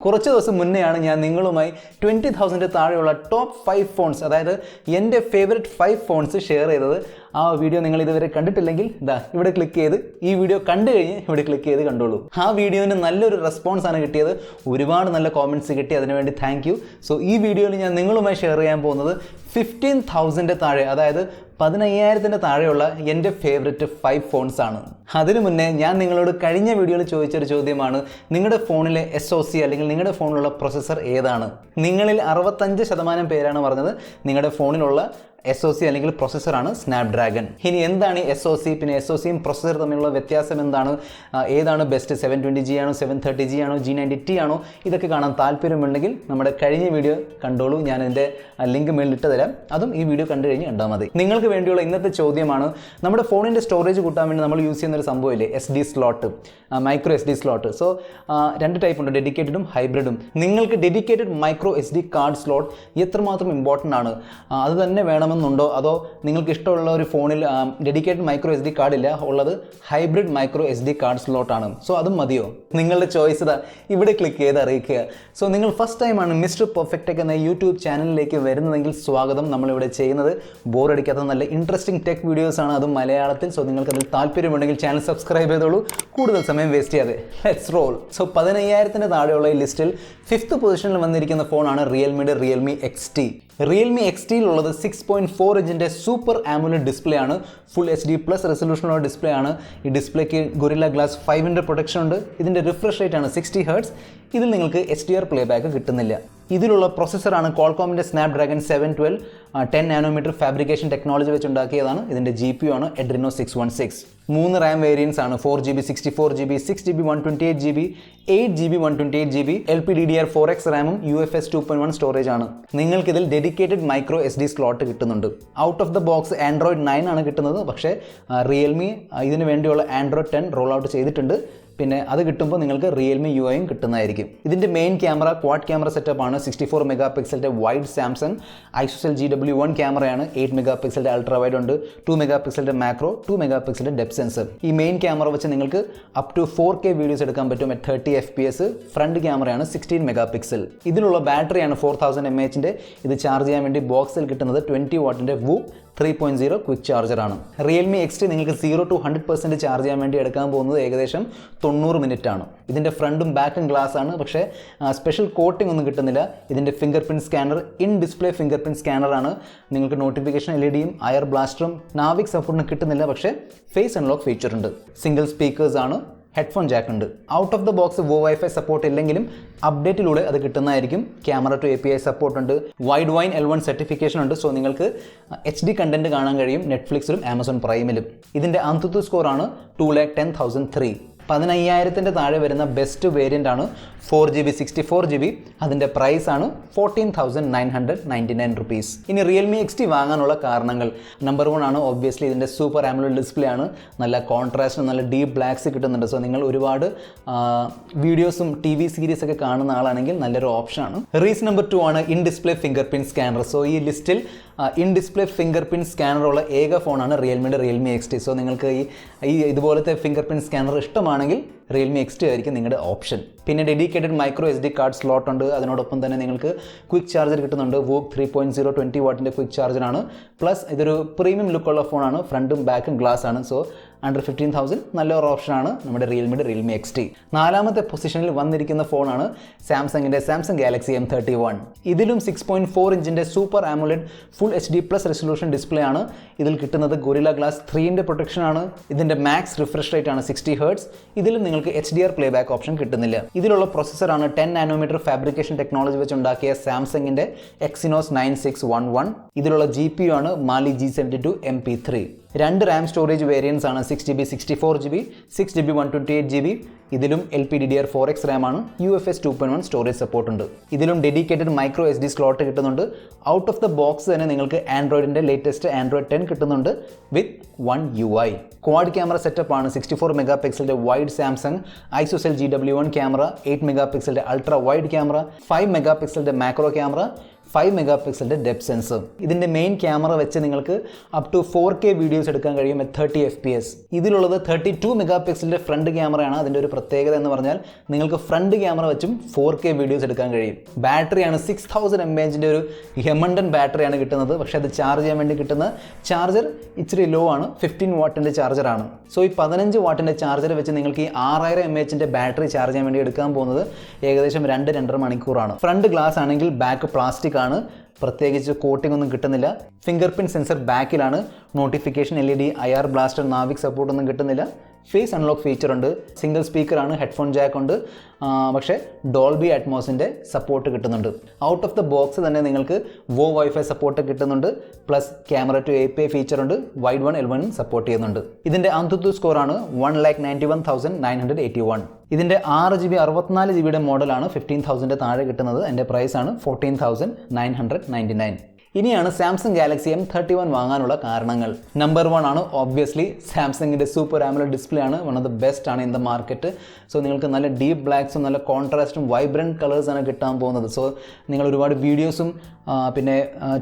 കുറച്ച് ദിവസം മുന്നെയാണ് ഞാൻ നിങ്ങളുമായി 20,000 താഴെയുള്ള ടോപ്പ് 5 ഫോൺസ്, അതായത് എൻ്റെ ഫേവറേറ്റ് 5 ഫോൺസ് ഷെയർ ചെയ്തത്. ആ വീഡിയോ നിങ്ങൾ ഇതുവരെ കണ്ടിട്ടില്ലെങ്കിൽ ഇവിടെ ക്ലിക്ക് ചെയ്ത് ഈ വീഡിയോ കണ്ടു കഴിഞ്ഞ് ഇവിടെ ക്ലിക്ക് ചെയ്ത് കണ്ടോളൂ. ആ വീഡിയോന് നല്ലൊരു റെസ്പോൺസ് ആണ് കിട്ടിയത്, ഒരുപാട് നല്ല കോമെൻറ്റ്സ് കിട്ടി, അതിനുവേണ്ടി താങ്ക് യു. സോ ഈ വീഡിയോയിൽ ഞാൻ നിങ്ങളുമായി ഷെയർ ചെയ്യാൻ പോകുന്നത് 15,000 താഴെ, അതായത് 15,000 താഴെയുള്ള എൻ്റെ ഫേവറേറ്റ് 5 ഫോൺസ് ആണ്. അതിനു മുന്നേ ഞാൻ നിങ്ങളോട് കഴിഞ്ഞ വീഡിയോയിൽ ചോദിച്ചൊരു ചോദ്യമാണ്, നിങ്ങളുടെ ഫോണിലെ SoC അല്ലെങ്കിൽ നിങ്ങളുടെ ഫോണിലുള്ള പ്രൊസസ്സർ ഏതാണ്? നിങ്ങളിൽ 65% പേരാണ് പറഞ്ഞത് നിങ്ങളുടെ ഫോണിലുള്ള SoC അല്ലെങ്കിൽ പ്രൊസസ്സറാണ് സ്നാപ്ഡ്രാഗൺ. ഇനി എന്താണ് ഈ SoC, പിന്നെ SoCയും പ്രൊസസ്സർ തമ്മിലുള്ള വ്യത്യാസം എന്താണ്, ഏതാണ് ബെസ്റ്റ്, 720G ആണോ 730G ആണോ G90T ആണോ? ഇതൊക്കെ കാണാൻ താല്പര്യമുണ്ടെങ്കിൽ നമ്മുടെ കഴിഞ്ഞ വീഡിയോ കണ്ടോളൂ, ഞാൻ എൻ്റെ ലിങ്ക് മേളിലിട്ട് തരാം, അതും ഈ വീഡിയോ കണ്ടു കഴിഞ്ഞ് കണ്ടാൽ മതി. നിങ്ങൾക്ക് വേണ്ടിയുള്ള ഇന്നത്തെ ചോദ്യമാണ്, നമ്മുടെ ഫോണിൻ്റെ സ്റ്റോറേജ് കൂട്ടാൻ വേണ്ടി നമ്മൾ യൂസ് ചെയ്യുന്ന ഒരു സംഭവമില്ലേ, SD slot, micro SD slot. So 2 type ഉണ്ട്, ഡെഡിക്കേറ്റഡും ഹൈബ്രിഡും. നിങ്ങൾക്ക് dedicated micro SD card slot എത്രമാത്രം ഇമ്പോർട്ടൻ്റ് ആണ്, അത് തന്നെ വേണമെന്നുണ്ടോ, അതോ നിങ്ങൾക്ക് ഇഷ്ടമുള്ള ഒരു ഫോണിൽ ഡെഡിക്കേറ്റഡ് മൈക്രോ SD കാർഡ് ഇല്ല, ഉള്ളത് ഹൈബ്രിഡ് മൈക്രോ SD കാർഡ് സ്ലോട്ടാണ്, സോ അതും മതിയോ? നിങ്ങളുടെ ചോയ്സ് ഇവിടെ ക്ലിക്ക് ചെയ്ത് അറിയിക്കുക. സോ നിങ്ങൾ ഫസ്റ്റ് ടൈമാണ് മിസ്റ്റർ പെർഫെക്റ്റ് ടെക് എന്ന യൂട്യൂബ് ചാനലിലേക്ക് വരുന്നതെങ്കിൽ സ്വാഗതം. നമ്മളിവിടെ ചെയ്യുന്നത് ബോറടിക്കാത്ത നല്ല ഇൻട്രസ്റ്റിംഗ് ടെക് വീഡിയോസ് ആണ്, അതും മലയാളത്തിൽ. സോ നിങ്ങൾക്ക് അതിൽ താല്പര്യമുണ്ടെങ്കിൽ ചാനൽ സബ്സ്ക്രൈബ് ചെയ്തോളൂ, കൂടുതൽ സമയം വേസ്റ്റ് ചെയ്യാതെ ലെറ്റ്സ് റോൾ. സോ 15,000 താഴെയുള്ള ഈ ലിസ്റ്റിൽ 5th പൊസിഷനിൽ വന്നിരിക്കുന്ന ഫോണാണ് റിയൽമിയുടെ Realme XT. Realme XTയിലുള്ളത് 6.4 ഇഞ്ചിൻ്റെ സൂപ്പർ ആമുലേഡ് ഡിസ്പ്ലേ ആണ്, ഫുൾ HD പ്ലസ് റെസൊല്യൂഷനുള്ള ഡിസ്പ്ലേ ആണ്. ഈ ഡിസ്പ്ലേക്ക് ഗൊറില്ല ഗ്ലാസ് 5ൻ്റെ പ്രൊട്ടക്ഷൻ ഉണ്ട്. ഇതിൻ്റെ റിഫ്രഷ് റേറ്റ് ആണ് 60 Hz. ഇതിൽ നിങ്ങൾക്ക് HDR പ്ലേബാക്ക് കിട്ടുന്നില്ല. ഇതിലുള്ള പ്രൊസസ്സറാണ് ക്വാൾകോമിൻ്റെ സ്നാപ്ഡ്രാഗൺ 712 10 നാനോമീറ്റർ ഫാബ്രിക്കേഷൻ ടെക്നോളജി വെച്ച് ഉണ്ടാക്കിയതാണ്. ഇതിൻ്റെ GPU ആണ് Adreno 616. 3 RAM വേരിയൻസ് ആണ്, 4GB 64GB 6GB 128GB 8GB 128GB LPDDR4X റാമും UFS 2.1 സ്റ്റോറേജ് ആണ്. നിങ്ങൾക്കിതിൽ ഡെഡിക്കേറ്റഡ് മൈക്രോ SD സ്ലോട്ട് കിട്ടുന്നുണ്ട്. Out of the box Android 9 ആണ് കിട്ടുന്നത്, പക്ഷേ റിയൽമി ഇതിന് വേണ്ടിയുള്ള Android 10 റോൾ ഔട്ട് ചെയ്തിട്ടുണ്ട്. പിന്നെ അത് കിട്ടുമ്പോൾ നിങ്ങൾക്ക് റിയൽമി UIയും കിട്ടുന്നതായിരിക്കും. ഇതിൻ്റെ main camera quad camera setup ആണ്, 64 മെഗാപിക്സലിൻ്റെ വൈഡ് സാംസങ് ഐസോസെൽ GW1 ക്യാമറയാണ്, 8 മെഗാപിക്സലിൻ്റെ അൾട്രാ വൈഡ് ഉണ്ട്, 2 മെഗാപിക്സലിൻ്റെ മാക്രോ, 2 മെഗാപിക്സലിൻ്റെ ഡെപ്ത് സെൻസർ. ഈ മെയിൻ ക്യാമറ വെച്ച് നിങ്ങൾക്ക് അപ് ടു 4K വീഡിയോസ് എടുക്കാൻ പറ്റും at 30 FPS. ഫ്രണ്ട് ക്യാമറയാണ് 16 മെഗാപിക്സൽ. ഇതിലുള്ള ബാറ്ററിയാണ് 4000 mAh. ഇത് ചാർജ് ചെയ്യാൻ വേണ്ടി ബോക്സിൽ കിട്ടുന്നത് 20 വാട്ടിൻ്റെ WOO 3.0 ക്വിക്ക് ചാർജർ ആണ്. Realme XT നിങ്ങൾക്ക് 0 to 100% ചാർജ് ചെയ്യാൻ വേണ്ടി എടുക്കാൻ പോകുന്നത് ഏകദേശം 90 മിനിറ്റ് ആണ്. ഇതിൻ്റെ ഫ്രണ്ടും ബാക്കും ഗ്ലാസ് ആണ്, പക്ഷേ സ്പെഷ്യൽ കോട്ടിംഗ് ഒന്നും കിട്ടുന്നില്ല. ഇതിൻ്റെ finger print scanner in display finger print സ്കാനറാണ്. നിങ്ങൾക്ക് നോട്ടിഫിക്കേഷൻ LED-യും അയർ ബ്ലാസ്റ്ററും നാവിക് സപ്പോർട്ടിന് കിട്ടുന്നില്ല, പക്ഷേ ഫേസ് അൺലോക്ക് ഫീച്ചർ ഉണ്ട്. സിംഗിൾ സ്പീക്കേഴ്സ് ആണ്, ഹെഡ്ഫോൺ ജാക്ക് ഉണ്ട്. Out of the box Wi-Fi support ഇല്ലെങ്കിലും അപ്ഡേറ്റിലൂടെ അത് കിട്ടുന്നതായിരിക്കും. ക്യാമറ ടു API സപ്പോർട്ട് ഉണ്ട്, വൈഡ് വൈൻ L1 സർട്ടിഫിക്കേഷൻ ഉണ്ട്. സോ നിങ്ങൾക്ക് HD കണ്ടന്റ് കാണാൻ കഴിയും നെറ്റ്ഫ്ലിക്സിലും ആമസോൺ പ്രൈമിലും. ഇതിൻ്റെ അന്തുത്തു സ്കോറാണ് 2,10,003. 15,000 താഴെ വരുന്ന ബെസ്റ്റ് വേരിയൻ്റ് ആണ് 4GB 64GB. അതിൻ്റെ പ്രൈസ് ആണ് 14,999 റുപ്പീസ്. ഇനി Realme XT വാങ്ങാനുള്ള കാരണങ്ങൾ, നമ്പർ 1 ആണ് ഒബ്വിയസ്ലി ഇതിൻ്റെ സൂപ്പർ ആമുലേഡ് ഡിസ്പ്ലേ ആണ്, നല്ല കോൺട്രാസ്റ്റും നല്ല ഡീപ്പ് ബ്ലാക്സ് കിട്ടുന്നുണ്ട്. സോ നിങ്ങൾ ഒരുപാട് വീഡിയോസും TV സീരീസ് ഒക്കെ കാണുന്ന ആളാണെങ്കിൽ നല്ലൊരു ഓപ്ഷനാണ്. റീസൺ നമ്പർ 2 ആണ് in display finger print scanner. So ഈ ലിസ്റ്റിൽ ഇൻ ഡിസ്പ്ലേ ഫിംഗർ പ്രിൻറ്റ് സ്കാനറുള്ള ഏക ഫോണാണ് റിയൽമിയുടെ Realme XT. സോ നിങ്ങൾക്ക് ഈ ഇതുപോലത്തെ ഫിംഗർ പ്രിൻറ്റ് സ്കാനർ ഇഷ്ടമാണെങ്കിൽ Realme XT ആയിരിക്കും നിങ്ങളുടെ ഓപ്ഷൻ. പിന്നെ dedicated micro SD card slot ഉണ്ട്. അതിനോടൊപ്പം തന്നെ നിങ്ങൾക്ക് ക്വിക്ക് ചാർജർ കിട്ടുന്നുണ്ട്. WOO 3.0 20 വാട്ടിൻ്റെ ക്വിക്ക് ചാർജറാണ്. പ്ലസ് ഇതൊരു പ്രീമിയം ലുക്കുള്ള ഫോണാണ്, ഫ്രണ്ടും ബാക്കും ഗ്ലാസ് ആണ്. സോ അണ്ടർ 15,000 നല്ലൊരു ഓപ്ഷനാണ് നമ്മുടെ റിയൽമിയുടെ Realme XT. 4ാമത്തെ പൊസിഷനിൽ വന്നിരിക്കുന്ന ഫോണാണ് സാംസങ്ങിൻ്റെ സാംസങ് Galaxy M31. ഇതിലും 6.4 ഇഞ്ചിൻ്റെ super AMOLED full HD plus resolution display ആണ്. ഇതിൽ കിട്ടുന്നത് ഗൊറില്ല ഗ്ലാസ് 3ൻ്റെ പ്രൊട്ടക്ഷൻ ആണ്. ഇതിൻ്റെ മാക്സ് റിഫ്രഷ് റേറ്റ് ആണ് 60 Hz. ഇതിലും നിങ്ങൾക്ക് HDR പ്ലേബാക്ക് ഓപ്ഷൻ കിട്ടുന്നില്ല. ഇതിലുള്ള പ്രൊസസ്സറാണ് 10 നാനോമീറ്റർ ഫാബ്രിക്കേഷൻ ടെക്നോളജി വെച്ച് ഉണ്ടാക്കിയ സാംസങ്ങിൻ്റെ Exynos 9611. ഇതിലുള്ള GPU ആണ് Mali G72 MP3. 2 RAM storage variance ആണ്, 6GB 64GB 6GB 128GB. ഇതിലും LPDDR4X റാം ആണ്, UFS 2.1 സ്റ്റോറേജ് സപ്പോർട്ട് ഉണ്ട്. ഇതിലും ഡെഡിക്കേറ്റഡ് മൈക്രോ SD സ്ലോട്ട് കിട്ടുന്നുണ്ട്. ഔട്ട് ഓഫ് ദ ബോക്സ് തന്നെ നിങ്ങൾക്ക് ആൻഡ്രോയിഡിൻ്റെ ലേറ്റസ്റ്റ് Android 10 കിട്ടുന്നുണ്ട് with 1 UI. Quad camera setup ആണ്, 64 മെഗാപിക്സലിൻ്റെ wide Samsung ISOCELL GW1 camera, 8 മെഗാപിക്സലിൻ്റെ അൾട്രാ വൈഡ് ക്യാമറ, 5 മെഗാപിക്സലിൻ്റെ മാക്രോ ക്യാമറ, 5 മെഗാ പിക്സലിൻ്റെ ഡെപ്ത് സെൻസർ. ഇതിൻ്റെ മെയിൻ ക്യാമറ വെച്ച് നിങ്ങൾക്ക് അപ് ടു 4K വീഡിയോസ് എടുക്കാൻ കഴിയും at 30 FPS. ഇതിലുള്ളത് 32 മെഗാ പിക്സലിൻ്റെ ഫ്രണ്ട് ക്യാമറയാണ്. അതിൻ്റെ ഒരു പ്രത്യേകത എന്ന് പറഞ്ഞാൽ നിങ്ങൾക്ക് ഫ്രണ്ട് ക്യാമറ വെച്ചും 4K വീഡിയോസ് എടുക്കാൻ കഴിയും. ബാറ്ററിയാണ് 6000 mAh ഒരു ഹെമണ്ടൻ ബാറ്ററിയാണ് കിട്ടുന്നത്. പക്ഷേ അത് ചാർജ് ചെയ്യാൻ വേണ്ടി കിട്ടുന്ന ചാർജർ ഇച്ചിരി ലോ ആണ്, 15 വാട്ടിൻ്റെ ചാർജറാണ്. സോ ഈ 15 വാട്ടിൻ്റെ ചാർജർ വെച്ച് നിങ്ങൾക്ക് ഈ 6000 mAh ബാറ്ററി ചാർജ് ചെയ്യാൻ വേണ്ടി എടുക്കാൻ പോകുന്നത് ഏകദേശം 2-2.5 മണിക്കൂറാണ്. ഫ്രണ്ട് ഗ്ലാസ് ആണെങ്കിൽ ബാക്ക് പ്ലാസ്റ്റിക് ആണ്, പ്രത്യേകിച്ച് കോട്ടിംഗ് ഒന്നും കിട്ടുന്നില്ല. ഫിംഗർ പ്രിൻറ്റ് സെൻസർ ബാക്കിലാണ്. Notification LED, IR blaster, NavIC സപ്പോർട്ടൊന്നും കിട്ടുന്നില്ല. ഫേസ് അൺലോക്ക് ഫീച്ചർ ഉണ്ട്. സിംഗിൾ സ്പീക്കറാണ്, ഹെഡ്ഫോൺ ജാക്ക് ഉണ്ട്, പക്ഷേ ഡോൾബി അറ്റ്മോസിൻ്റെ സപ്പോർട്ട് കിട്ടുന്നുണ്ട്. ഔട്ട് ഓഫ് ദ ബോക്സ് തന്നെ നിങ്ങൾക്ക് വൈഫൈ സപ്പോർട്ട് കിട്ടുന്നുണ്ട്. Plus camera two API feature ഉണ്ട്. വൈഡ് 1 L1 സപ്പോർട്ട് ചെയ്യുന്നുണ്ട്. ഇതിൻ്റെ അന്തുതു സ്കോറാണ് 1,91,981. ഇതിൻ്റെ 6GB 64GB മോഡലാണ് 15,000 താഴെ കിട്ടുന്നത്. എൻ്റെ പ്രൈസാണ് 14,999. ഇനിയാണ് സാംസങ് ഗാലക്സി M31 വാങ്ങാനുള്ള കാരണങ്ങൾ. നമ്പർ 1 ആണ് ഓബ്വിയസ്ലി സാംസങ്ങിൻ്റെ സൂപ്പർ AMOLED ഡിസ്പ്ലേ ആണ്. വൺ ഓഫ് ദ ബെസ്റ്റ് ആണ് ഇൻ ദ മാർക്കറ്റ്. സോ നിങ്ങൾക്ക് നല്ല ഡീപ്പ് ബ്ലാക്സും നല്ല കോൺട്രാസ്റ്റും വൈബ്രൻറ്റ് കളേഴ്സാണ് കിട്ടാൻ പോകുന്നത്. സോ നിങ്ങൾ ഒരുപാട് വീഡിയോസും പിന്നെ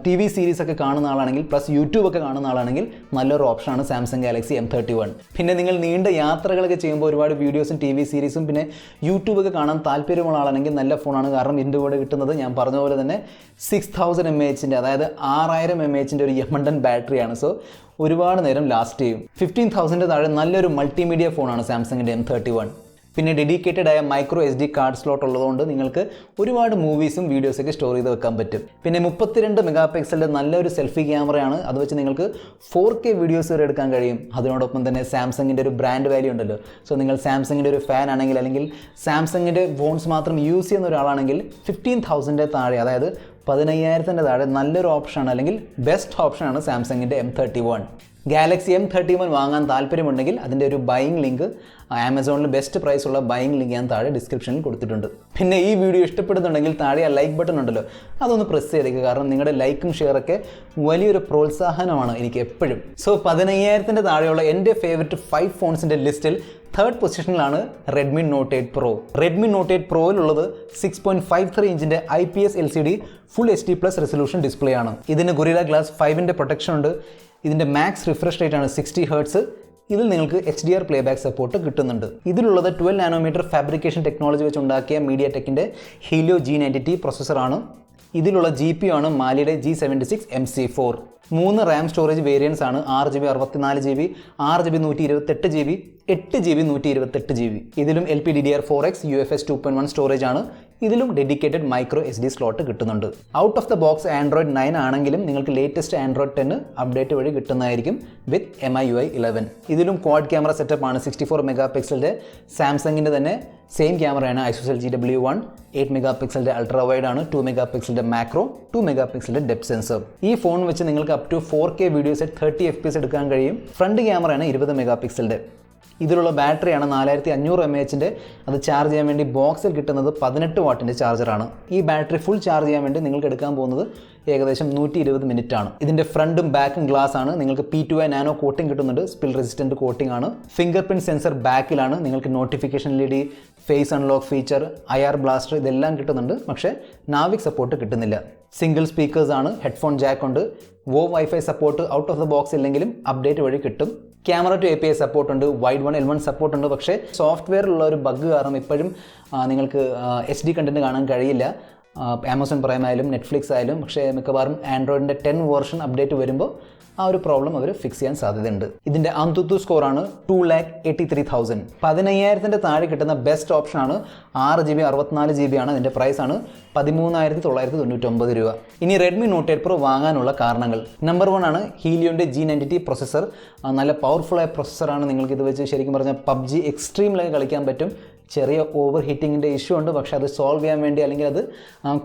TV സീരീസൊക്കെ കാണുന്ന ആളാണെങ്കിൽ പ്ലസ് യൂട്യൂബൊക്കെ കാണുന്ന ആളാണെങ്കിൽ നല്ലൊരു ഓപ്ഷനാണ് സാംസങ് ഗാലക്സി M31. പിന്നെ നിങ്ങൾ നീണ്ട യാത്രകളൊക്കെ ചെയ്യുമ്പോൾ ഒരുപാട് വീഡിയോസും TV സീരീസും പിന്നെ യൂട്യൂബൊക്കെ കാണാൻ താല്പര്യമുള്ള ആളാണെങ്കിൽ നല്ല ഫോണാണ്. കാരണം ഇതിൻ്റെ കൂടെ കിട്ടുന്നത് ഞാൻ പറഞ്ഞ പോലെ തന്നെ 6000 mAh അതായത് 6000 mAh ഒരു യമണ്ടൻ ബാറ്ററിയാണ്. സോ ഒരുപാട് നേരം ലാസ്റ്റ് ചെയ്യും. 15,000 താഴെ നല്ലൊരു മൾട്ടിമീഡിയ ഫോണാണ് സാംസങ്ങിൻ്റെ M31. പിന്നെ ഡെഡിക്കേറ്റഡ് ആയ മൈക്രോ SD കാർഡ് സ്ലോട്ട് ഉള്ളതുകൊണ്ട് നിങ്ങൾക്ക് ഒരുപാട് മൂവീസും വീഡിയോസൊക്കെ സ്റ്റോർ ചെയ്ത് വെക്കാൻ പറ്റും. പിന്നെ 32 മെഗാ പിക്സലിൻ്റെ നല്ലൊരു സെൽഫി ക്യാമറയാണ്. അത് വെച്ച് നിങ്ങൾക്ക് 4K വീഡിയോസ് വരെ എടുക്കാൻ കഴിയും. അതിനോടൊപ്പം തന്നെ സാംസങ്ങിൻ്റെ ഒരു ബ്രാൻഡ് വാല്യൂ ഉണ്ടല്ലോ. സോ നിങ്ങൾ സാംസങ്ങിൻ്റെ ഒരു ഫാൻ ആണെങ്കിൽ അല്ലെങ്കിൽ സാംസങ്ങിൻ്റെ ഫോൺസ് മാത്രം യൂസ് ചെയ്യുന്ന ഒരാളാണെങ്കിൽ 15,000 താഴെ അതായത് 15,000 താഴെ നല്ലൊരു ഓപ്ഷനാണ് അല്ലെങ്കിൽ ബെസ്റ്റ് ഓപ്ഷനാണ് സാംസങ്ങിൻ്റെ M31. ഗാലക്സി M31 വാങ്ങാൻ താല്പര്യമുണ്ടെങ്കിൽ അതിൻ്റെ ഒരു ബൈയിങ് ലിങ്ക് ആമസോണിൽ ബെസ്റ്റ് പ്രൈസ് ഉള്ള ബൈയിങ് ലിങ്ക് ഞാൻ താഴെ ഡിസ്ക്രിപ്ഷനിൽ കൊടുത്തിട്ടുണ്ട്. പിന്നെ ഈ വീഡിയോ ഇഷ്ടപ്പെടുന്നുണ്ടെങ്കിൽ താഴെ ആ ലൈക്ക് ബട്ടൺ ഉണ്ടല്ലോ അതൊന്ന് പ്രസ് ചെയ്തേക്കുക. കാരണം നിങ്ങളുടെ ലൈക്കും ഷെയറൊക്കെ വലിയൊരു പ്രോത്സാഹനമാണ് എനിക്ക് എപ്പോഴും. സോ 15,000 താഴെയുള്ള എൻ്റെ ഫേവററ്റ് 5 ഫോൺസിൻ്റെ ലിസ്റ്റിൽ 3rd പൊസിഷനിലാണ് Redmi Note 8 Pro. Redmi Note 8 Proയിലുള്ളത് 6.53 ഇഞ്ചിൻ്റെ IPS LCD full HD+ resolution display ആണ്. ഇതിന് Gorilla Glass 5ൻ്റെ പ്രൊട്ടക്ഷൻ ഉണ്ട്. ഇതിൻ്റെ മാക്സ് റിഫ്രഷ് റേറ്റ് ആണ് 60 Hz. ഇതിൽ നിങ്ങൾക്ക് HDR പ്ലേബാക്ക് സപ്പോർട്ട് കിട്ടുന്നുണ്ട്. ഇതിലുള്ളത് 12 നാനോമീറ്റർ ഫാബ്രിക്കേഷൻ ടെക്നോളജി വെച്ച് ഉണ്ടാക്കിയ MediaTekൻ്റെ Helio G90T പ്രോസസ്സറാണ്. ഇതിലുള്ള GPU ആണ് മാലിയുടെ G76 MC4. 3 RAM storage variance ആണ്. 6GB 64GB, 6GB 128GB, 8GB 128GB. ഇതിലും LPDDR4X UFS 2.1 സ്റ്റോറേജ് ആണ്. ഇതിലും ഡെഡിക്കേറ്റഡ് മൈക്രോ SD സ്ലോട്ട് കിട്ടുന്നുണ്ട്. Out of the box Android 9 ആണെങ്കിലും നിങ്ങൾക്ക് ലേറ്റസ്റ്റ് Android 10 അപ്ഡേറ്റ് വഴി കിട്ടുന്നതായിരിക്കും വിത്ത് MIUI 11. ഇതിലും ക്വാഡ് ക്യാമറ സെറ്റപ്പ് ആണ്. 64 മെഗാ പിക്സലിൻ്റെ സാംസങ്ങിൻ്റെ തന്നെ സെയിം ക്യാമറയാണ് ISOCELL GW1. 8 മെഗാ പിക്സലിൻ്റെ അൾട്രാ വൈഡ് ആണ്. 2 മെഗാ പിക്സലിൻ്റെ മാക്രോ, 2 മെഗാ പിക്സലിൻ്റെ ഡെപ്ത് സെൻസർ. ഈ ഫോൺ വെച്ച് നിങ്ങൾക്ക് up to 4K videos at 30 FPS എടുക്കാൻ കഴിയും. ഫ്രണ്ട് ക്യാമറയാണ് 20 മെഗാ പിക്സലിൻ്റെ. ഇതിലുള്ള ബാറ്ററിയാണ് 4500 mAh. അത് ചാർജ് ചെയ്യാൻ വേണ്ടി ബോക്സിൽ കിട്ടുന്നത് 18 വാട്ടിൻ്റെ ചാർജറാണ്. ഈ ബാറ്ററി ഫുൾ ചാർജ് ചെയ്യാൻ വേണ്ടി നിങ്ങൾക്ക് എടുക്കാൻ പോകുന്നത് ഏകദേശം 120 മിനിറ്റ് ആണ്. ഇതിൻ്റെ ഫ്രണ്ടും ബാക്കും ഗ്ലാസ് ആണ്. നിങ്ങൾക്ക് P2i നാനോ കോട്ടിംഗ് കിട്ടുന്നുണ്ട്. സ്പിൽ റെസിസ്റ്റൻറ്റ് കോട്ടിംഗ് ആണ്. ഫിംഗർ പ്രിൻറ്റ് സെൻസർ ബാക്കിലാണ്. നിങ്ങൾക്ക് notification LED, face unlock feature, IR blaster ഇതെല്ലാം കിട്ടുന്നുണ്ട്. പക്ഷേ നാവിക് സപ്പോർട്ട് കിട്ടുന്നില്ല. സിംഗിൾ സ്പീക്കേഴ്സ് ആണ്. ഹെഡ്ഫോൺ ജാക്ക് ഉണ്ട്. Wifi support out of the box ഇല്ലെങ്കിലും അപ്ഡേറ്റ് വഴി കിട്ടും. ക്യാമറ ടു API സപ്പോർട്ട് ഉണ്ട്. വൈഡ് 1 L1 സപ്പോർട്ട് ഉണ്ട്. പക്ഷേ സോഫ്റ്റ്വെയറിലുള്ള ഒരു ബഗ് കാരണം ഇപ്പോഴും നിങ്ങൾക്ക് HD കണ്ടൻറ്റ് കാണാൻ കഴിയില്ല. ആമസോൺ പ്രൈം ആയാലും നെറ്റ്ഫ്ലിക്സ് ആയാലും. പക്ഷേ മിക്കവാറും ആൻഡ്രോയിഡിൻ്റെ 10 വേർഷൻ അപ്ഡേറ്റ് വരുമ്പോൾ ആ ഒരു പ്രോബ്ലം അവർ ഫിക്സ് ചെയ്യാൻ സാധ്യതയുണ്ട്. ഇതിൻ്റെ അന്തുതു സ്കോറാണ് 2,83,000. 15,000 താഴെ കിട്ടുന്ന ബെസ്റ്റ് ഓപ്ഷനാണ്. 6GB 64GB ആണ്. ഇതിൻ്റെ പ്രൈസാണ് 13,999 രൂപ. ഇനി Redmi Note 8 Pro വാങ്ങാനുള്ള കാരണങ്ങൾ. നമ്പർ 1 ആണ് ഹീലിയോൻ്റെ G90T പ്രൊസസ്സർ. നല്ല പവർഫുള്ളായ പ്രൊസസ്സറാണ്. നിങ്ങൾക്ക് ഇത് വെച്ച് ശരിക്കും പറഞ്ഞാൽ PUBG എക്സ്ട്രീമിലൊക്കെ കളിക്കാൻ പറ്റും. ചെറിയ ഓവർ ഹീറ്റിങ്ങിൻ്റെ ഇഷ്യൂ ഉണ്ട്. പക്ഷേ അത് സോൾവ് ചെയ്യാൻ വേണ്ടി അല്ലെങ്കിൽ അത്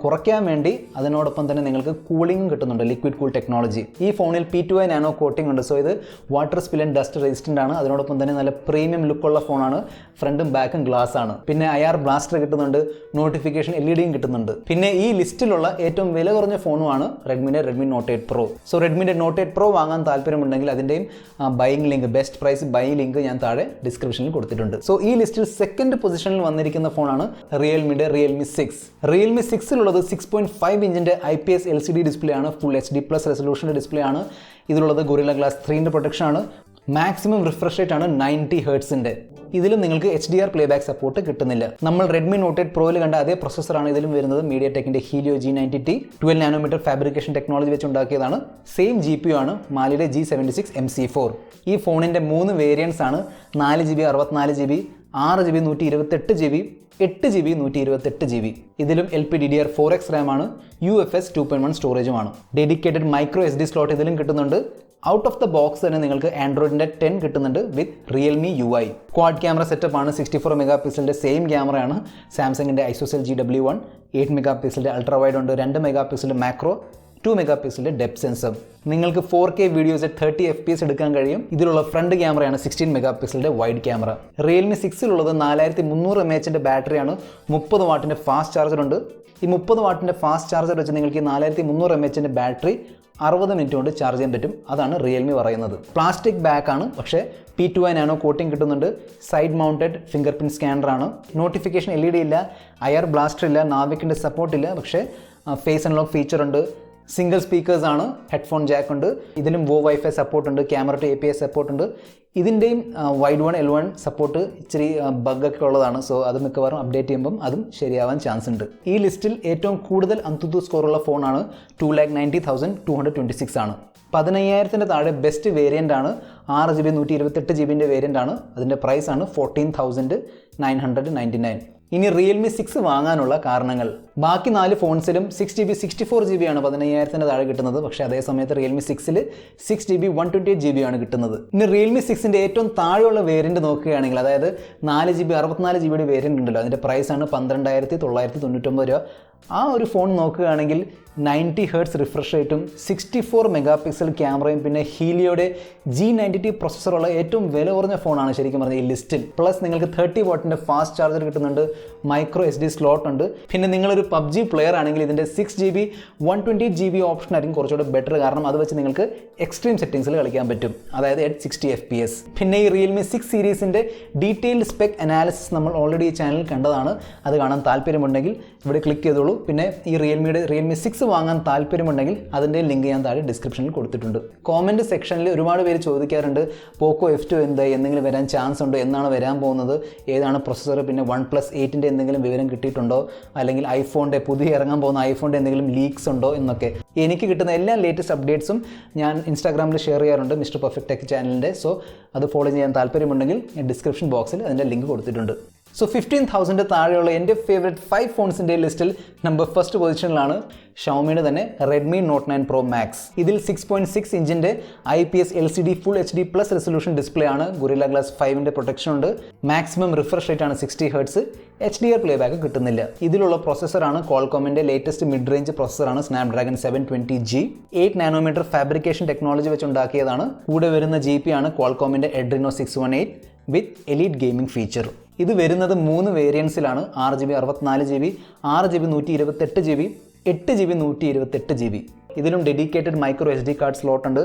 കുറയ്ക്കാൻ വേണ്ടി അതിനോടൊപ്പം തന്നെ നിങ്ങൾക്ക് കൂളിംഗും കിട്ടുന്നുണ്ട്. Liquid cool technology. ഈ ഫോണിൽ P2i നാനോ കോട്ടിംഗ് ഉണ്ട്. സോ ഇത് water spill and dust resistant ആണ്. അതിനോടൊപ്പം തന്നെ നല്ല പ്രീമിയം ലുക്കുള്ള ഫോണാണ്. ഫ്രണ്ടും ബാക്കും ഗ്ലാസ് ആണ്. പിന്നെ IR ബ്ലാസ്റ്റർ കിട്ടുന്നുണ്ട്. നോട്ടിഫിക്കേഷൻ LEDയും കിട്ടുന്നുണ്ട്. പിന്നെ ഈ ലിസ്റ്റിലുള്ള ഏറ്റവും വില കുറഞ്ഞ ഫോണുമാണ് Redmi Note 8 Pro. So Redmi Note 8 Pro വാങ്ങാൻ താല്പര്യമുണ്ടെങ്കിൽ അതിൻ്റെയും buying link, best price buy link ഞാൻ താഴെ ഡിസ്ക്രിപ്ഷനിൽ കൊടുത്തിട്ടുണ്ട്. സോ ഈ ലിസ്റ്റിൽ സെക്കൻഡ് പൊസിഷനിൽ വന്നിരിക്കുന്ന ഫോണാണ് റിയൽമിയുടെ റിയൽമി 6. റിയൽമി 6-ലുള്ളത് 6.5 ഇഞ്ചിൻ്റെ IPS LCD ഡിസ്പ്ലേ ആണ്. ഫുൾ HD+ റെസൊല്യൂഷൻ്റെ ഡിസ്പ്ലേ ആണ്. ഇതിലുള്ളത് ഗൊറില്ല ഗ്ലാസ് 3ൻ്റെ പ്രൊട്ടക്ഷൻ ആണ്. മാക്സിമം റിഫ്രഷ് റേറ്റ് ആണ് 90 ഹെർട്സിൻ്റെ. ഇതിലും നിങ്ങൾക്ക് HDR പ്ലേബാക്ക് സപ്പോർട്ട് കിട്ടുന്നില്ല. നമ്മൾ റെഡ്മി നോട്ട് 8 പ്രോയിൽ കണ്ട അതേ പ്രൊസസ്സറാണ് ഇതിലും വരുന്നത്. MediaTekന്റെ Helio G90T 12 nanometre fabrication technology വെച്ച് ഉണ്ടാക്കിയതാണ്. സെയിം GPU ആണ് മാലിയുടെ G76 MC4. ഈ ഫോണിൻ്റെ 3 വേരിയൻസ് ആണ്. 4GB 64GB, 6GB 128GB, 8GB 128GB. ഇതിലും LPDDR4X RAM ആണ്. UFS 2.1 സ്റ്റോറേജുമാണ്. ഡെഡിക്കേറ്റഡ് മൈക്രോ SD സ്ലോട്ട് ഇതിലും കിട്ടുന്നുണ്ട്. ഔട്ട് ഓഫ് ദ ബോക്സ് തന്നെ നിങ്ങൾക്ക് ആൻഡ്രോയിഡിൻ്റെ 10 കിട്ടുന്നുണ്ട് with Realme UI. Quad camera setup ആണ്. 64 മെഗാ പിക്സലിൻ്റെ സെയിം ക്യാമറയാണ് സാംസങ്ങിൻ്റെ ISOCELL GW1. 8 മെഗാ പിക്സലിൻ്റെ അൾട്രാ വൈഡ് ഉണ്ട്. 2 മെഗാ പിക്സലിൻ്റെ മാക്രോ, 2 മെഗാ പിക്സലിൻ്റെ ഡെപ്ത് സെൻസർ. നിങ്ങൾക്ക് 4K വീഡിയോസ് 30 FPS എടുക്കാൻ കഴിയും. ഇതിലുള്ള ഫ്രണ്ട് ക്യാമറയാണ് 16 മെഗാ പിക്സലിൻ്റെ വൈഡ് ക്യാമറ. റിയൽമി 6-ലുള്ളത് 4300 mAh ബാറ്ററിയാണ്. 30 വാട്ടിൻ്റെ ഫാസ്റ്റ് ചാർജർ ഉണ്ട്. ഈ 30 വാട്ടിൻ്റെ ഫാസ്റ്റ് ചാർജർ വെച്ച് നിങ്ങൾക്ക് ഈ 4300 mAh ബാറ്ററി 60 മിനിറ്റ് കൊണ്ട് ചാർജ് ചെയ്യാൻ പറ്റും. അതാണ് റിയൽമി പറയുന്നത്. പ്ലാസ്റ്റിക് ബാക്ക് ആണ്, പക്ഷേ P2i നാനോ കോട്ടിംഗ് കിട്ടുന്നുണ്ട്. സൈഡ് മൗണ്ടഡ് ഫിംഗർ പ്രിൻറ്റ് സ്കാനറാണ്. നോട്ടിഫിക്കേഷൻ LED ഇല്ല, IR ബ്ലാസ്റ്റർ ഇല്ല, നാവിക്കിൻ്റെ സപ്പോർട്ട് ഇല്ല, പക്ഷേ ഫേസ് അൺലോക്ക് ഫീച്ചർ ഉണ്ട്. സിംഗിൾ സ്പീക്കേഴ്സ് ആണ്. ഹെഡ്ഫോൺ ജാക്ക് ഉണ്ട്. ഇതിലും Wi-Fi സപ്പോർട്ട് ഉണ്ട്. ക്യാമറ ടു API സപ്പോർട്ട് ഉണ്ട്. ഇതിൻ്റെയും വൈഡ് 1 L1 സപ്പോർട്ട് ഇച്ചിരി ബഗ്ഗൊക്കെ ഉള്ളതാണ്. സോ അത് മിക്കവാറും അപ്ഡേറ്റ് ചെയ്യുമ്പം അതും ശരിയാവാൻ ചാൻസ് ഉണ്ട്. ഈ ലിസ്റ്റിൽ ഏറ്റവും കൂടുതൽ അന്തുതു സ്കോറുള്ള ഫോണാണ്. 2,90,226 ആണ്. 15,000 താഴെ ബെസ്റ്റ് വേരിയൻ്റ് ആണ്. 6GB 128GB വേരിയൻ്റ് ആണ്. അതിൻ്റെ പ്രൈസാണ് 14,999. ഇനി റിയൽമി 6 വാങ്ങാനുള്ള കാരണങ്ങൾ. ബാക്കി 4 ഫോൺസിലും 6GB 64GB ആണ് 15,000 താഴെ കിട്ടുന്നത്. പക്ഷേ അതേ സമയത്ത് റിയൽമി 6-ൽ 6GB 128GB ആണ് കിട്ടുന്നത്. ഇനി റിയൽമി 6-ൻ്റെ ഏറ്റവും താഴെയുള്ള വേരിയൻറ്റ് നോക്കുകയാണെങ്കിൽ, അതായത് 4GB 64GB വേരിയൻ്റ് ഉണ്ടല്ലോ, അതിൻ്റെ പ്രൈസാണ് 12,999 രൂപ. ആ ഒരു ഫോൺ നോക്കുകയാണെങ്കിൽ 90 ഹെർട്സ് റിഫ്രഷ് റേറ്റും 64 മെഗാ പിക്സൽ ക്യാമറയും പിന്നെ ഹീലിയോയുടെ G90T പ്രൊസസ്സറുള്ള ഏറ്റവും വില കുറഞ്ഞ ഫോണാണ് ശരിക്കും പറഞ്ഞാൽ ഈ ലിസ്റ്റിൽ. പ്ലസ് നിങ്ങൾക്ക് 30 വാട്ടിൻ്റെ ഫാസ്റ്റ് ചാർജർ കിട്ടുന്നുണ്ട്. മൈക്രോ SD സ്ലോട്ട് ഉണ്ട്. പിന്നെ നിങ്ങളൊരു PUBG പ്ലെയർ ആണെങ്കിൽ ഇതിൻ്റെ 6GB 128GB ഓപ്ഷൻ ആയിരിക്കും കുറച്ചുകൂടെ ബെറ്റർ. കാരണം അത് വെച്ച് നിങ്ങൾക്ക് എക്സ്ട്രീം സെറ്റിംഗ്സിൽ കളിക്കാൻ പറ്റും, അതായത് at 60 FPS. പിന്നെ ഈ റിയൽമി 6 സീരീസിൻ്റെ ഡീറ്റെയിൽഡ് സ്പെക് അനാലിസിസ് നമ്മൾ ഓൾറെഡി ഈ ചാനലിൽ കണ്ടതാണ്. അത് കാണാൻ താല്പര്യമുണ്ടെങ്കിൽ ഇവിടെ ക്ലിക്ക് ചെയ്തോളൂ. പിന്നെ ഈ റിയൽമി 6 വാങ്ങാൻ താല്പര്യമുണ്ടെങ്കിൽ അതിൻ്റെ ലിങ്ക് ഞാൻ താഴെ ഡിസ്ക്രിപ്ഷനിൽ കൊടുത്തിട്ടുണ്ട്. കോമെൻറ്റ് സെക്ഷനിൽ ഒരുപാട് പേര് ചോദിക്കാറുണ്ട്, പോക്കോ F2 എന്തെങ്കിലും വരാൻ ചാൻസ് ഉണ്ടോ, എന്നാണ് വരാൻ പോകുന്നത്, ഏതാണ് പ്രൊസസ്സർ, പിന്നെ OnePlus 8-ൻ്റെ എന്തെങ്കിലും വിവരം കിട്ടിയിട്ടുണ്ടോ, അല്ലെങ്കിൽ ഐഫോണിൻ്റെ പുതിയ ഇറങ്ങാൻ പോകുന്ന ഐഫോണിൻ്റെ എന്തെങ്കിലും ലീക്സ് ഉണ്ടോ എന്നൊക്കെ. എനിക്ക് കിട്ടുന്ന എല്ലാ ലേറ്റസ്റ്റ് അപ്ഡേറ്റ്സും ഞാൻ ഇൻസ്റ്റാഗ്രാമിൽ ഷെയർ ചെയ്യാറുണ്ട്, മിസ്റ്റർ പെർഫെക്റ്റ് ടെക് ചാനലിൻ്റെ. സോ അത് ഫോളോ ചെയ്യാൻ താല്പര്യമുണ്ടെങ്കിൽ ഞാൻ ഡിസ്ക്രിപ്ഷൻ ബോക്സിൽ അതിൻ്റെ ലിങ്ക് കൊടുത്തിട്ടുണ്ട്. സോ 15,000 താഴെയുള്ള എൻ്റെ ഫേവറേറ്റ് 5 ഫോൺസിൻ്റെ ലിസ്റ്റിൽ നമ്പർ 1 പൊസിഷനിലാണ് ഷവോമിയുടെ തന്നെ Redmi Note 9 Pro Max. ഇതിൽ 6.6 ഇഞ്ചിൻ്റെ IPS LCD full HD+ resolution display ആണ്. ഗൊറില്ല ഗ്ലാസ് 5ൻ്റെ പ്രൊട്ടക്ഷൻ ഉണ്ട്. മാക്സിമം റിഫ്രഷ് റേറ്റ് ആണ് 60 ഹെർട്സ്. HDR പ്ലേബാക്ക് കിട്ടുന്നില്ല. ഇതിലുള്ള പ്രൊസസ്സറാണ് ക്വാൾകോമിൻ്റെ ലേറ്റസ്റ്റ് മിഡ് റേഞ്ച് പ്രൊസസ്സറാണ് Snapdragon 720G. 8 nanometer fabrication technology വെച്ച് ഉണ്ടാക്കിയതാണ്. കൂടെ വരുന്ന GP ആണ് ക്വാൾകോമിൻ്റെ Adreno 618 with elite gaming feature. ഇത് വരുന്നത് 3 വേരിയൻസിലാണ്. 6GB 64GB, 6GB 128GB, 8GB 128GB. ഇതിലും dedicated micro SD card slot ഉണ്ട്.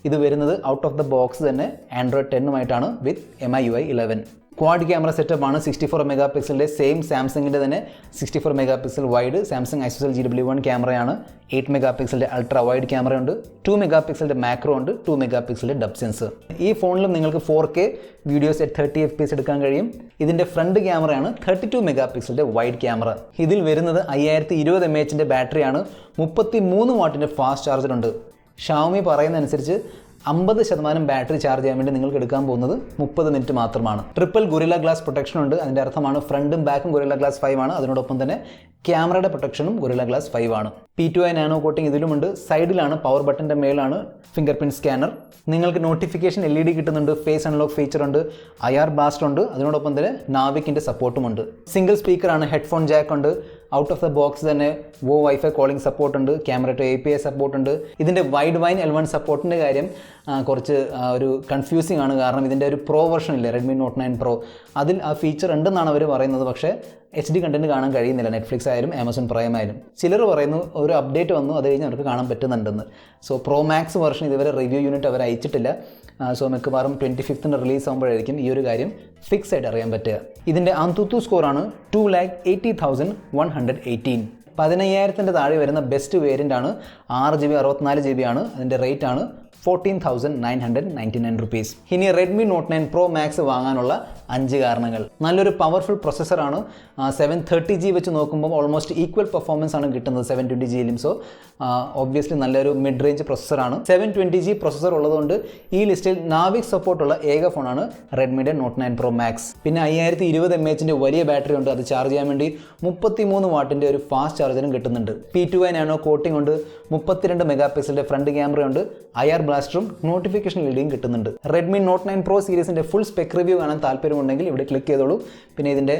ഇത് വരുന്നത് ഔട്ട് ഓഫ് ദ ബോക്സ് തന്നെ ആൻഡ്രോയിഡ് 10-ഉമായിട്ടാണ് with MIUI 11. Quad camera setup ആണ്. 64 മെഗാ പിക്സലിൻ്റെ സെയിം സാംസങ്ങിൻ്റെ തന്നെ 64 mega pixel wide Samsung ISOCELL GW1 ക്യാമറയാണ്. 8 മെഗാ പിക്സലിൻ്റെ അൾട്രാ വൈഡ് ക്യാമറയുണ്ട്. 2 മെഗാ പിക്സലിൻ്റെ മാക്രോ ഉണ്ട്. 2 മെഗാ പിക്സലിൻ്റെ ഡെപ്ത് സെൻസർ. ഈ ഫോണിലും നിങ്ങൾക്ക് 4K വീഡിയോസ് 30 FPS എടുക്കാൻ കഴിയും. ഇതിൻ്റെ ഫ്രണ്ട് ക്യാമറയാണ് 32 മെഗാ പിക്സലിൻ്റെ വൈഡ് ക്യാമറ. ഇതിൽ വരുന്നത് 5020 mAh ബാറ്ററിയാണ്. 33 വാട്ടിൻ്റെ ഫാസ്റ്റ് ചാർജർ ഉണ്ട്. ഷവോമി പറയുന്നതനുസരിച്ച് 50% ബാറ്ററി ചാർജ് ചെയ്യാൻ വേണ്ടി നിങ്ങൾക്ക് എടുക്കാൻ പോകുന്നത് 30 മിനിറ്റ് മാത്രമാണ്. ട്രിപ്പിൾ ഗൊറില്ല ഗ്ലാസ് പ്രൊട്ടക്ഷൻ ഉണ്ട്. അതിൻ്റെ അർത്ഥമാണ് ഫ്രണ്ടും ബാക്കും ഗൊറില്ല ഗ്ലാസ് 5 ആണ്. അതിനോടൊപ്പം തന്നെ ക്യാമറയുടെ പ്രൊട്ടക്ഷനും ഗൊറില്ല ഗ്ലാസ് 5 ആണ്. P2i nano coating ഇതിലുമുണ്ട്. സൈഡിലാണ് പവർ ബട്ടൻ്റെ മേലാണ് ഫിംഗർ പ്രിൻറ്റ് സ്കാനർ. നിങ്ങൾക്ക് നോട്ടിഫിക്കേഷൻ LED കിട്ടുന്നുണ്ട്. ഫേസ് അൺലോക്ക് ഫീച്ചർ ഉണ്ട്. IR ബ്ലാസ്റ്റർ ഉണ്ട്. അതിനോടൊപ്പം തന്നെ നാവിക്കിൻ്റെ സപ്പോർട്ടും ഉണ്ട്. സിംഗിൾ സ്പീക്കറാണ്. ഹെഡ്ഫോൺ ജാക്ക് ഉണ്ട്. ഔട്ട് ഓഫ് ദ ബോക്സ് തന്നെ വൈഫൈ കോളിംഗ് സപ്പോർട്ട് ഉണ്ട്, ക്യാമറ ടു API സപ്പോർട്ട് ഉണ്ട്. ഇതിൻ്റെ വൈഡ് വൈൻ L1 സപ്പോർട്ടിൻ്റെ കാര്യം കുറച്ച് ഒരു കൺഫ്യൂസിങ് ആണ്. കാരണം ഇതിൻ്റെ ഒരു പ്രോ വെർഷൻ ഇല്ലേ, Redmi Note 9 Pro, അതിൽ ആ ഫീച്ചർ ഉണ്ടെന്നാണ് അവർ പറയുന്നത്. പക്ഷേ HD കണ്ടൻറ്റ് കാണാൻ കഴിയുന്നില്ല, നെറ്റ്ഫ്ലിക്സ് ആയാലും ആമസോൺ പ്രൈം ആയാലും. ചിലർ പറയുന്നു ഒരു അപ്ഡേറ്റ് വന്നു, അത് കഴിഞ്ഞ് അവർക്ക് കാണാൻ പറ്റുന്നുണ്ടെന്ന്. സോ പ്രോ മാക്സ് വെർഷൻ ഇതുവരെ റിവ്യൂ യൂണിറ്റ് അവർ അയച്ചിട്ടില്ല. സോ മിക്കവാറും 25th റിലീസ് ആകുമ്പോഴായിരിക്കും ഈ ഒരു കാര്യം ഫിക്സ് ആയിട്ട് അറിയാൻ പറ്റുക. ഇതിൻ്റെ AnTuTu സ്കോറാണ് 2,80,118. 15,000 താഴെ വരുന്ന ബെസ്റ്റ് വേരിയൻ്റ് ആണ്. 6GB 64GB ആണ്. അതിൻ്റെ റേറ്റ് ആണ് 14,999 rupees. ഇനി Redmi Note 9 Pro Max വാങ്ങാനുള്ള 5 കാരണങ്ങൾ. നല്ലൊരു പവർഫുൾ പ്രൊസസ്സറാണ്. 730G വെച്ച് നോക്കുമ്പോൾ ഓൾമോസ്റ്റ് ഈക്വൽ പെർഫോമൻസ് ആണ് കിട്ടുന്നത് 720Gയിലും. സോ ഒബ്വിയസ്ലി നല്ലൊരു മിഡ് റേഞ്ച് പ്രൊസസ്സറാണ്. 720G പ്രൊസസ്സർ ഉള്ളതുകൊണ്ട് ഈ ലിസ്റ്റിൽ നാവിക് സപ്പോർട്ടുള്ള ഏക ഫോണാണ് റെഡ്മിയുടെ Note 9 Pro Max. പിന്നെ 5020 mAh വലിയ ബാറ്ററി ഉണ്ട്. അത് ചാർജ് ചെയ്യാൻ വേണ്ടി 33 വാട്ടിൻ്റെ ഒരു ഫാസ്റ്റ് ചാർജറും കിട്ടുന്നുണ്ട്. P2i നാനോ കോട്ടിംഗ് ഉണ്ട്. 32 മെഗാപിക്സലിൻ്റെ ഫ്രണ്ട് ക്യാമറയുണ്ട്. IR ബ്ലാസ്റ്ററും നോട്ടിഫിക്കേഷൻ എൽഇഡിയും കിട്ടുന്നുണ്ട്. Redmi Note 9 Pro സീരീസിൻ്റെ ഫുൾ സ്പെക് റിവ്യൂ കാണാൻ താല്പര്യമുണ്ടെങ്കിൽ ഇവിടെ ക്ലിക്ക് ചെയ്തോളൂ. പിന്നെ ഇതിൻ്റെ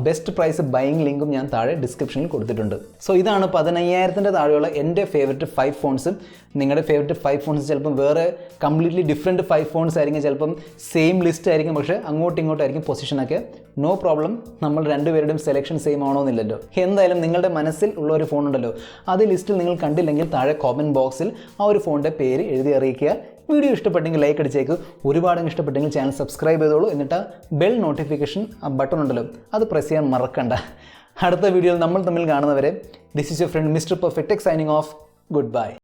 ബെസ്റ്റ് പ്രൈസ് ബൈയിങ് ലിങ്കും ഞാൻ താഴെ ഡിസ്ക്രിപ്ഷനിൽ കൊടുത്തിട്ടുണ്ട്. സോ ഇതാണ് 15,000 താഴെയുള്ള എൻ്റെ ഫേവററ്റ് 5 ഫോൺസും. നിങ്ങളുടെ ഫേവററ്റ് 5 ഫോൺസ് ചിലപ്പം വേറെ കംപ്ലീറ്റ്ലി ഡിഫറെൻറ്റ് 5 ഫോൺസ് ആയിരിക്കും, ചിലപ്പം സെയിം ലിസ്റ്റ് ആയിരിക്കും, പക്ഷേ അങ്ങോട്ടും ഇങ്ങോട്ടായിരിക്കും പൊസിഷനൊക്കെ. നോ പ്രോബ്ലം, നമ്മൾ രണ്ടുപേരുടെയും സെലക്ഷൻ സെയിം ആണോന്നില്ലല്ലോ. എന്തായാലും നിങ്ങളുടെ മനസ്സിൽ ഉള്ള ഒരു ഫോൺ ഉണ്ടല്ലോ, അത് ലിസ്റ്റിൽ നിങ്ങൾ കണ്ടില്ലെങ്കിൽ താഴെ കോമൻറ്റ് ബോക്സിൽ ആ ഒരു ഫോണിൻ്റെ പേര് എഴുതി അറിയിക്കുക. വീഡിയോ ഇഷ്ടപ്പെട്ടെങ്കിൽ ലൈക്ക് അടിച്ചേക്ക്. ഒരുപാട് ഇഷ്ടപ്പെട്ടെങ്കിൽ ചാനൽ സബ്സ്ക്രൈബ് ചെയ്തോളൂ. എന്നിട്ട് ബെൽ നോട്ടിഫിക്കേഷൻ ബട്ടൺ ഉണ്ടല്ലോ, അത് പ്രസ് ചെയ്യാൻ മറക്കണ്ട. അടുത്ത വീഡിയോയിൽ നമ്മൾ തമ്മിൽ കാണുന്നവരെ this is your friend mister perfect signing off. Good bye.